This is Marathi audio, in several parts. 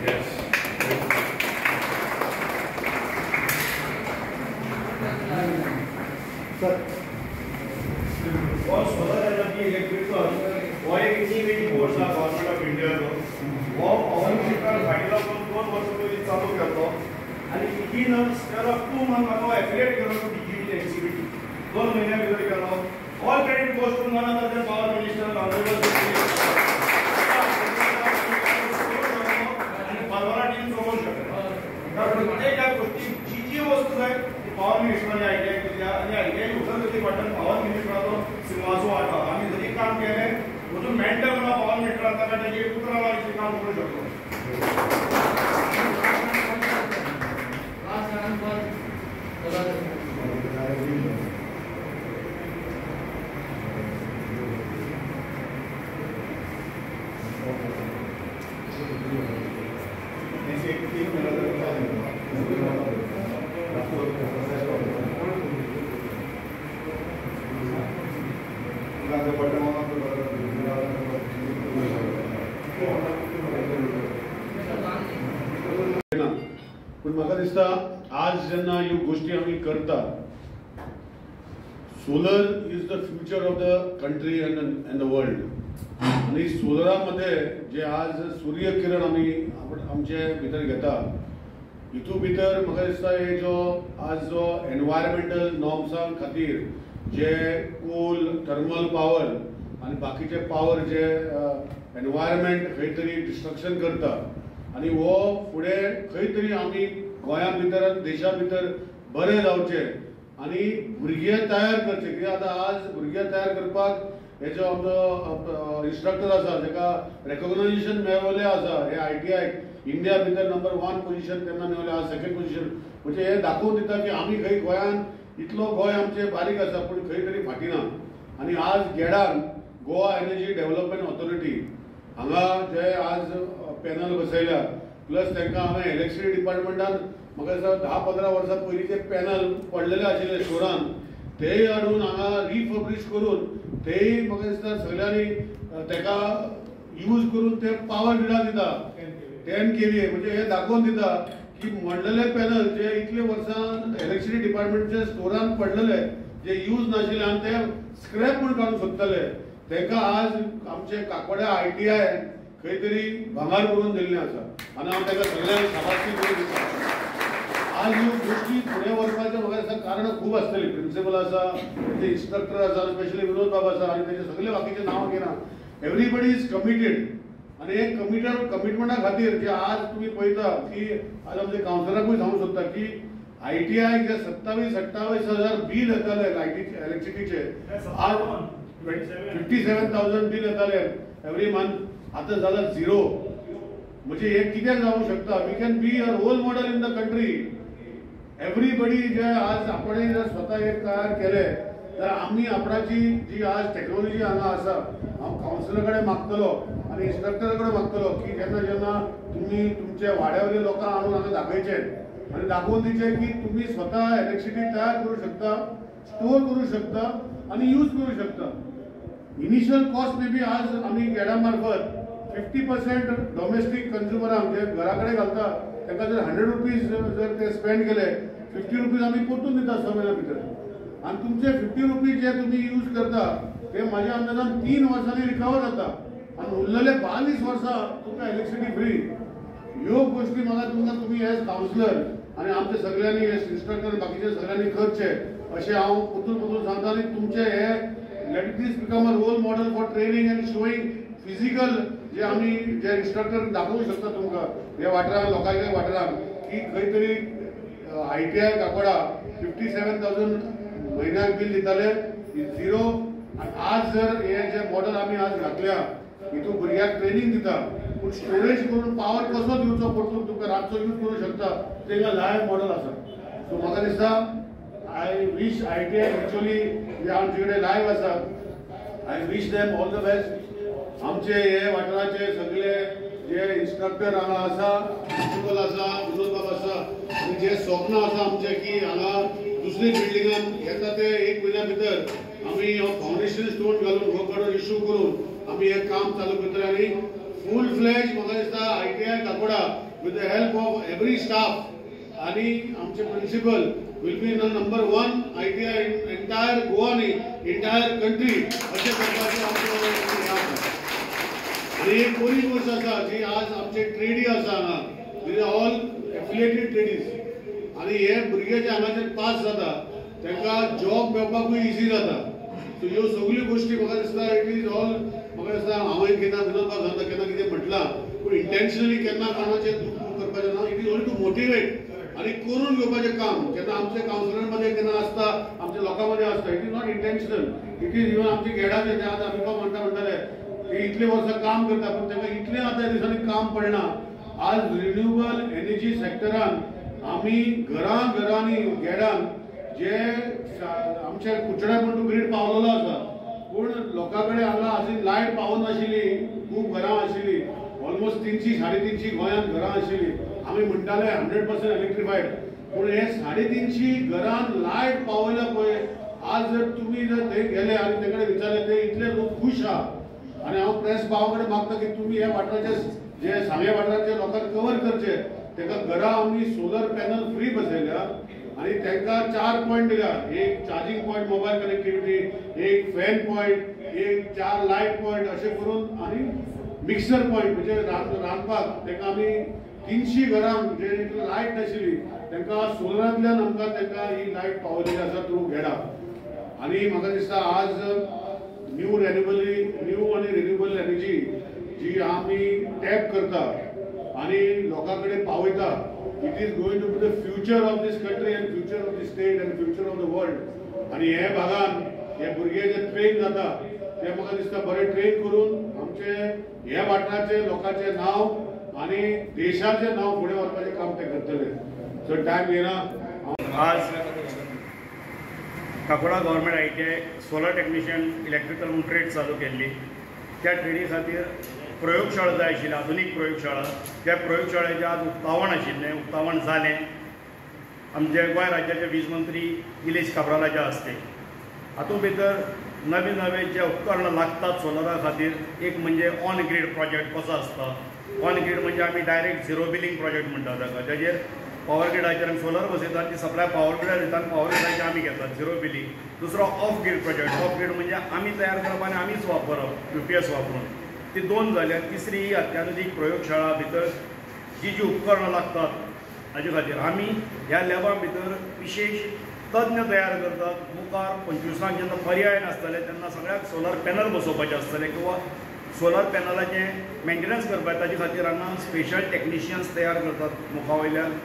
सोलर एनर्जी इलेक्ट्रिक हो एक इनिशिएटिव्ह घोषणा गव्हर्नमेंट ऑफ इंडियाचो हो पवन मिनिस्टर फाटल्या 2 वर्सां पयलीं चालू केल्लो आनी विथीन स्पेन ऑफ 2 मंथ्स हांगा एफिलिएट केलो टू डिजिटल एक्टिविटी 2 म्हयन्या भितर केलो all credit goes to none other than power minister honourable आनी परवाना टीम समोर शकता प्रत्येक गोष्टी जी वस्तू जाय पॉवर मिनिस्टरांनी आयडिया केली आणि आयडिया उचल तरी वाटण पॉवर मिनिस्टराचो सिंहासो वाटा आम्ही जरी काम केले म्हणून मेंटल म्हणून पॉवर मिनिस्टर आता त्याचे पुत्रा वारीचे काम करू शकतो पण म्हाका दिसता आज जेन्ना ह्यो गोष्टी आमी करता solar is the future of the country end the world आणि सोलरा मध्ये जे आज सूर्य किरण आमी आमचे भितर घेता हितू भितर म्हाका दिसता हे जो आज जो एनवायरमेंटल नॉर्म्सां खातीर जे कोल थर्मल पावर आणि बाकीचे पावर जे एनवायरमेंट खंय तरी डिस्ट्रक्शन करता आणि वो फुडें खंय तरी आमी गोंया भितर देशा भितर बरे जावचे आणि भुरगे तयार करचे कित्याक आतां आज भुरगे तयार करपाक हे जो आमचो इन्स्ट्रक्टर आसा जेका रेकॉग्नायझेशन मेळवलें आसा हे ITI इंडिया भितर नंबर 1 पोजिशन तेन्ना मेळवलें आसा सेकंड पोजिशन म्हणजे हे दाखोवन दिता की आमी खंय गोंयान इतलो गोंय आमचे बारीक आसा पूण खंय तरी फाटी ना आणि आज गेडान गोवा एनर्जी डेव्हलपमेंट ऑथॉरिटी हांगा जे आज पॅनल बसयल्या प्लस तांकां हांवें इलेक्ट्रिसिटी डिपार्टमेंटान म्हाका दिसता 10-15 वर्सां पयलींचे पॅनल पडलेले आशिल्ले स्टोरान तेय हाडून हांगा रिफर्बिश करून तेय म्हाका दिसता सगळ्यांनी ताका यूज करून ते पावर ग्रिडाक दिता 10 kVA म्हणजे हे दाखोवन दिता की मोडलेले पॅनल जे इतले वर्सां इलेक्ट्रिसिटी डिपार्टमेंटच्या स्टोरान पडलेले जे यूज नाशिल्ले आनी ते स्क्रॅप म्हूण काडून सोदताले तांकां आज आमचे काकोड्या ITI खंय तरी भांगार करून दिल्लें आसा आनी हांव ताका सगळ्यांक शाबासकी करून दिता आज ह्यो गोष्टी फुडें व्हरपाचें म्हाका दिसता कारणां खूब आसतलीं प्रिंसिपल आसा ते इन्स्ट्रक्टर आसा स्पेशली विनोद बाब आसा आनी तेजे सगळे बाकीचे नांवां घेना एवरीबडी इज कमिटेड आनी हे कमिटमेंटा खातीर जे आज तुमी पळयता की आज आमच्या कावन्सिलराकूय सांगूंक सोदता की ITI जे 27-28 हजार बील येताले इलेक्ट्रिसिटीचे आज 57,000 बील येताले एवरी मंथ आता जाला 0 म्हणजे हे कित्याक जावंक शकता we can be a role model in the country everybody जे आज आपण जर स्वतः एक तयार केले तर आम्ही आपणाची जी आज टेक्नॉलॉजी हांगा आसा हांव कावन्सिलराकडे मागतलो आणि इन्स्ट्रक्टराकडे मागतलो की जेन्ना जेन्ना तुम्ही तुमचे वाड्यावयले लोकांक हाडून हांगा दाखयचे आणि दाखोवन दिचे की तुम्ही स्वतः इलेक्ट्रिसिटी तयार करू शकता स्टोर करू शकता आणि यूज करू शकता इनिशियल कॉस्ट मे बी आज आम्ही गेडा मार्फत 50% डोमेस्टिक कंज्युमरांक जे घराकडे घालता ताका जर 100 रुपीज जर ते स्पेंड केले 50 रुपीज आम्ही परतून दिता 6 महिन्या भितर आणि तुमचे 50 रुपीज जे तुम्ही यूज करता ते माझ्या अंदाजान 3 वर्सांनी रिकवर जाता आणि उरलेले 22 वर्सां तुमकां इलेक्ट्रिसिटी फ्री ह्यो गोष्टी म्हाका तुम्ही एज कावन्सिलर आणि आमच्या सगळ्यांनी इन्स्ट्रक्टर बाकीचे सगळ्यांनी करचे अशें हांव परतून सांगता आनी तुमचे हे let this become a role model for training and showing physical जे आम्ही जे इन्स्ट्रक्टर दाखवू शकता तुमकां हे वाठारान लोकांच्या वाठारान की खंय तरी ITI काकोडा 57,000 म्हयन्याक बील दिताले 0 आनी आज जर हे जे मॉडेल आमी आज घातल्या हितून भुरग्याक ट्रेनिंग दिता पूण स्टोरेज करून पावर कसो दिवचो परतून तुमकां रातचो यूज करूं शकता तेका लायव्ह मॉडेल आसा सो म्हाका दिसता आय विश ITI एक्चुअली जे आमचे कडेन लायव्ह आसा I wish them all the best आमचे हे वाठाराचे सगळे जे इन्स्ट्रक्टर हांगा आसा प्रिंसिपल आसा विनोद बाब आसा आनी जे स्वप्न आसा आमचे की हांगा दुसरी बिल्डिंगान येता ते 1 म्हयन्या भितर आमी फाउंडेशन स्टोन घालून हो कडो इश्यू करून आमी हे काम चालू करतले आनी फूल फ्लेज म्हाका दिसता ITI Kakoda with the help of every staff आणि आमचे principal will be the number 1 ITI in entire Goa नी entire country अशा प्रकारचे आमचे आणि एक बरी गोष्ट आसा जी आज आमचे ट्रेडी आसा हांगा these are all affiliated tradies आणि हे भुरगे जे हांगाचे पास जाता तांकां जॉब मेळपाकूय इजी जाता सो ह्यो सगळ्यो गोष्टी म्हाका दिसता इट इज ऑल म्हाका दिसता हांवें केन्ना विनोदपाक घालता केन्ना कितें म्हटलां पूण इंटेन्शनली केन्ना कोणाचें दुख करपाचें ना it is only to motivate आणि करून घेवपाचें काम जेन्ना आमचे कावन्सिलरांमध्ये केन्ना आसता आमच्या लोकांमध्ये आसता it is not intentional it is even आमचे गेडाचे जे आतां आमी म्हणटाले ते इतले वर्सां काम करता पूण तांकां इतलें आतां दिसांनी काम पडना आज रिन्युएबल एनर्जी सेक्टरान आमी घरांनी गेडान जे आमच्या कुचड्या म्हणून ग्रीड पावलेलो आसा पूण लोकां कडेन हांगा अशी लायट पावनाशिल्ली खूब घरां आशिल्ली ऑलमोस्ट 300 350 गोंयांत घरां आशिल्ली आमी म्हणटाले 100% इलेक्ट्रिफायड पूण हे 350 घरांत लायट पावयला पळय आज जर तुमी जर थंय गेले आनी ते कडेन विचारले ते इतले लोक खूश आहा आनी हांव प्रेस भावा कडेन मागता की तुमी ह्या वाठाराचे जे सांगे वाठाराचे लोकांक कवर करचे ताका घरां आमी सोलर पॅनल फ्री बसयल्या आणि तांकां 4 पॉयंट दिल्या एक चार्जिंग पॉयंट मोबाईल कनेक्टिविटी एक फॅन पॉयंट एक 4 लायट पॉयंट अशें करून आनी मिक्सर पॉयंट म्हणजे रांदपाक तांकां आमी 300 घरांक जे लायट नाशिल्ली तांकां सोलरांतल्यान आमकां तांकां ही लायट पावयलेली आसा थ्रू गेडा आनी म्हाका दिसता आज न्यू आनी रिन्युएबल एनर्जी जी आमी टॅप करता आनी लोकां कडेन पावयता it is going to be the future of this country and future of the state and future of the world आनी हे भागान हे भुरगे जे ट्रेन जाता ते म्हाका दिसता बरें ट्रेन करून आमचे ह्या वाठाराचे लोकांचे नांव आनी देशाचें नांव फुडें व्हरपाचें काम ते करतले सो टायम घेना आज Kakoda government ITI solar technician electrical म्हणून ट्रेड चालू केल्ली त्या ट्रेडी खातीर प्रयोगशाळा जाय आशिल्ली आधुनीक प्रयोगशाळा त्या प्रयोगशाळेचें आज उक्तावण आशिल्लें उक्तावण जालें आमचे गोंय राज्याचे वीज मंत्री निलेश काब्रालाच्या हस्ते हातूंत भितर नवे नवे जे उपकरणां लागतात सोलरा खातीर एक म्हणजे ऑन ग्रीड प्रोजेक्ट कसो आसता ऑन ग्रीड म्हणजे आमी डायरेक्ट झिरो बिलिंग प्रोजेक्ट म्हणटात ताका ताजेर पॉवर ग्रिडाचेर आमी सोलर बसयतात ती सप्लाय पॉवर ग्रिडार दितात आनी पॉवर ग्रिडाचेर आमी घेतात झिरो बिलिंग दुसरो off grid project off grid म्हणजे आमी तयार करप आनी आमीच वापरप UPS वापरून ती 2 जाल्यार तिसरी ही अत्याधुनीक प्रयोगशाळा भितर जी उपकरणां लागतात हाजे खातीर आमी ह्या लॅबा भितर विशेष तज्ञ तयार करतात मुखार 25 जेन्ना पर्याय नासतले तेन्ना सगळ्याक सोलर पॅनल बसोवपाचे आसतले किंवा सोलर पॅनलाचें मेंटेनन्स करपाक ताजे खातीर हांगा स्पेशल टेक्निशियन्स तयार करतात मुखा वयल्यान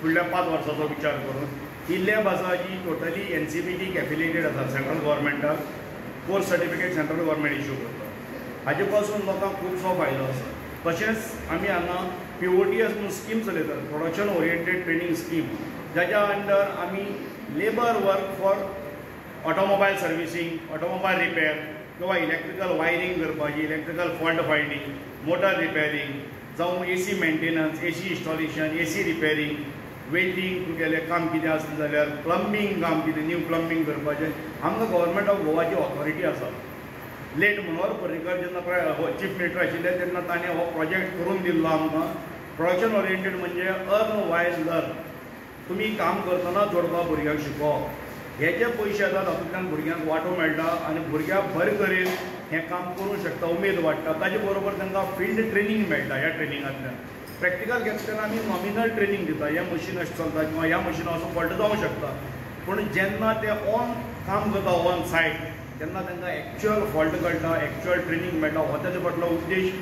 फुडल्या 5 वर्सांचो विचार करून ही लॅब आसा जी टोटली NCPT एफिलिएटेड आसा सेंट्रल गव्हर्मेंटाक course certificate central government issue करता हाजे पासून लोकांक खुबसो फायदो आसा तशेंच आमी हांगा POTS म्हणून स्कीम चलयतात प्रोडक्शन ओरिएंटेड ट्रेनिंग स्कीम जाच्या अंडर आमी labour work for automobile servicing automobile repair किंवा इलेक्ट्रिकल वायरींग करपाची electrical fault finding motor repairing जावं AC maintenance AC installation AC repairing welding तुगेलें काम कितें आसलें जाल्यार प्लंबींग काम कितें न्यू प्लंबींग करपाचें आमकां गव्हर्मेंट ऑफ गोवाची ऑथॉरिटी आसा लेट मनोहर पर्रीकर जेन्ना चीफ मिनिस्टर आशिल्ले तेन्ना ताणें हो प्रोजेक्ट करून दिल्लो आमकां प्रोडक्शन ओरिएंटेड म्हणजे अर्न वायल लर्न तुमी काम करतना जोडपा भुरग्यांक शिकोवप हे जे पयशे येतात तातूंतल्यान भुरग्यांक वांटो मेळटा आनी भुरग्यांक बरे तरेन हें काम करूंक शकता उमेद वाडटा ताजे बरोबर तांकां फिल्ड ट्रेनींग मेळटा ह्या ट्रेनिंगांतल्यान प्रॅक्टिकल घेता तेन्ना आमी नॉमिनल ट्रेनींग दिता ह्या मशीन अशें चलता किंवा ह्या मशिना असो फॉल्ट जावंक शकता पूण जेन्ना ते ऑन काम करता ऑन सायट तेन्ना तांकां एक्चुअल फॉल्ट कळटा एक्चुअल ट्रेनींग मेळटा हो ताजे फाटलो उद्देश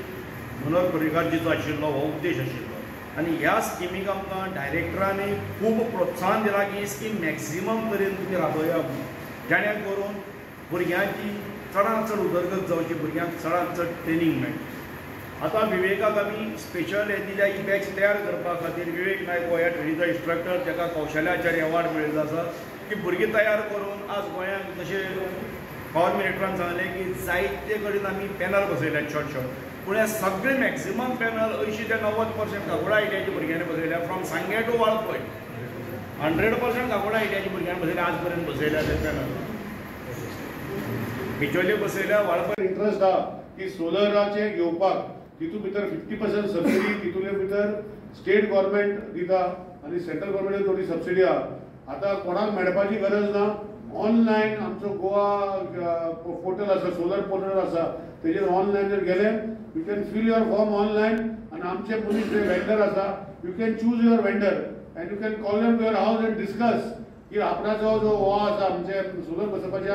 मनोहर पर्रीकारजीचो आशिल्लो हो उद्देश आशिल्लो आनी ह्या स्किमीक आमकां डायरेक्टरांनी खूब प्रोत्साहन दिलां की ही स्कीम मॅक्सिमम तरेन तुमी राबया जेणे करून भुरग्यांची चडांत चड उदरगत जावची भुरग्यांक चडांत चड ट्रेनींग मेळटा आतां विवेकाक आमी स्पेशल हे दिल्या ही बॅच तयार करपा खातीर विवेक नायक हो ह्या ट्रेनीचो इन्स्ट्रक्टर ताका कौशल्याचार्य अवॉर्ड मेळिल्लो आसा की भुरगीं तयार करून आज गोंयांत जशें पॉवर मिनिस्टरान सांगलें की जायते कडेन आमी पॅनल बसयल्यात शॉर्ट पूण हे सगळे मॅक्सिमम पॅनल 80 ते 90% काकोडा ITIच्या भुरग्यांनी बसयल्या फ्रॉम सांगे टू वाळपय 100% काकोडा ITIच्या भुरग्यांनी बसयल्या आज पर्यंत बसयल्या ते पॅनल बिचोले बसयल्या वाळपय इंट्रस्ट हा की सोलराचे घेवपाक तितून भितर 50% सबसिडी तितून भितर स्टेट गव्हर्नमेंट दिता आणि सेंट्रल गव्हर्नमेंट थोडी सबसिडी आहा. आता कोणाक मेळपाची गरज ना. ऑनलायन आमचो गोवा पोर्टल आसा, सोलर पोर्टल आसा, तेजेर ऑनलायन जर गेले you can fill your form online आणि आमचे मनीस जे वेंडर आसा you can choose your vendor and you can call them to your house and discuss की आपणाचो जो हो आसा आमचे सोलर बसोवपाचे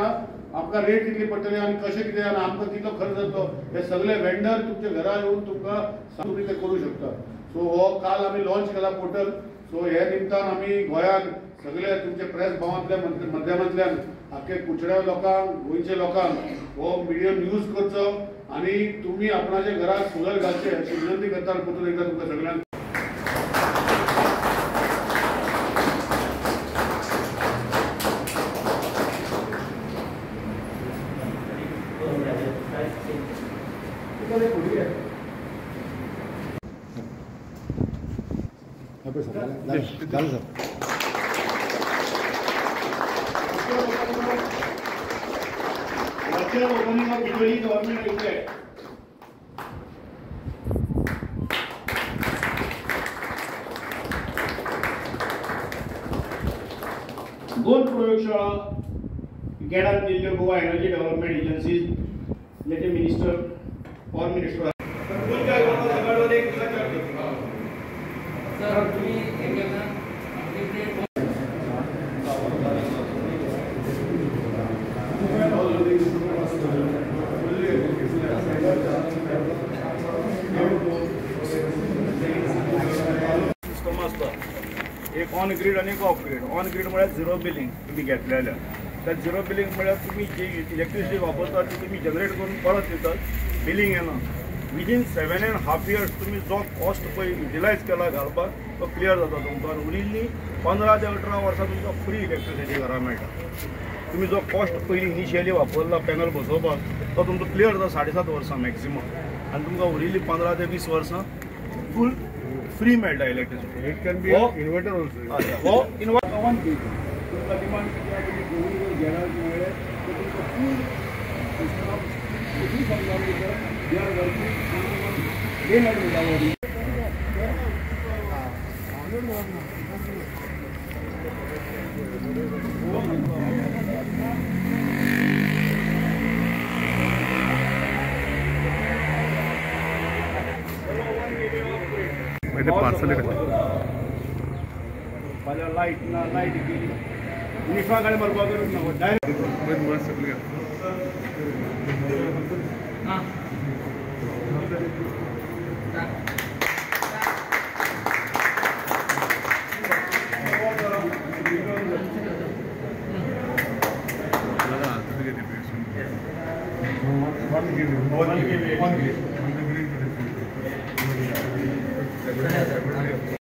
आमकां रेट कितली पडटली आनी कशें कितें आनी आमकां कितलो खर्च जातलो हे सगळे वेंडर तुमच्या घरा येवन तुमकां तुमी ते करूं शकता. सो हो काल आमी लॉन्च केला पोर्टल. सो हे निमतान आमी गोंयान सगळे तुमचे प्रेस भावांतल्या माध्यमांतल्यान आख्खे कुचड्या लोकांक गोंयच्या लोकांक हो मिडियम यूज करचो आणि तुम्ही आपणाच्या घरात सोलर घालचे अशी विनंती करता. परतून एकदा तुमकां सगळ्यांक ओपनिंग ऑफ बिजली गव्हर्नमेंट येते. दोन प्रयोगशाळा गेडात दिल्ल्यो गोवा एनर्जी डेव्हलपमेंट एजन्सीज लेटे मिनिस्टर पॉवर मिनिस्टर एक ऑन ग्रीड आणि एक ऑफ ग्रीड. ऑन ग्रीड म्हळ्यार झिरो बिलिंग तुम्ही घेतलेल्या. त्या झिरो बिलिंग म्हळ्यार तुम्ही जी इलेक्ट्रिसिटी वापरतात ती तुम्ही जनरेट करून परत दितात, बिलिंग येना. विदीन 7.5 years तुम्ही जो कॉस्ट पळय युटिलायज केला घालपाक तो क्लियर जाता तुमकां. उरिल्ली 15 ते 18 वर्सां तुमकां फ्री इलेक्ट्रिसिटी घरा मेळटा. तुम्ही जो कॉस्ट पयलीं इनिशियली वापरला पॅनल बसोवपाक तो तुमकां क्लियर जाता 7.5 वर्सां मॅक्सिमम. आनी तुमकां उरिल्ली 15 ते 20 वर्सां फूल फ्री मेळटा electricity. It can be inverter also. हो इन्वर्टर वन तुमकां डिमांड घेणार मेळ्ळे तर तुमकां फूल सिस्टम समजा they are working day night without. पार्सल लाईट ना लाईट गेली निफा गाडी मारपाक ना डायरेक्ट one give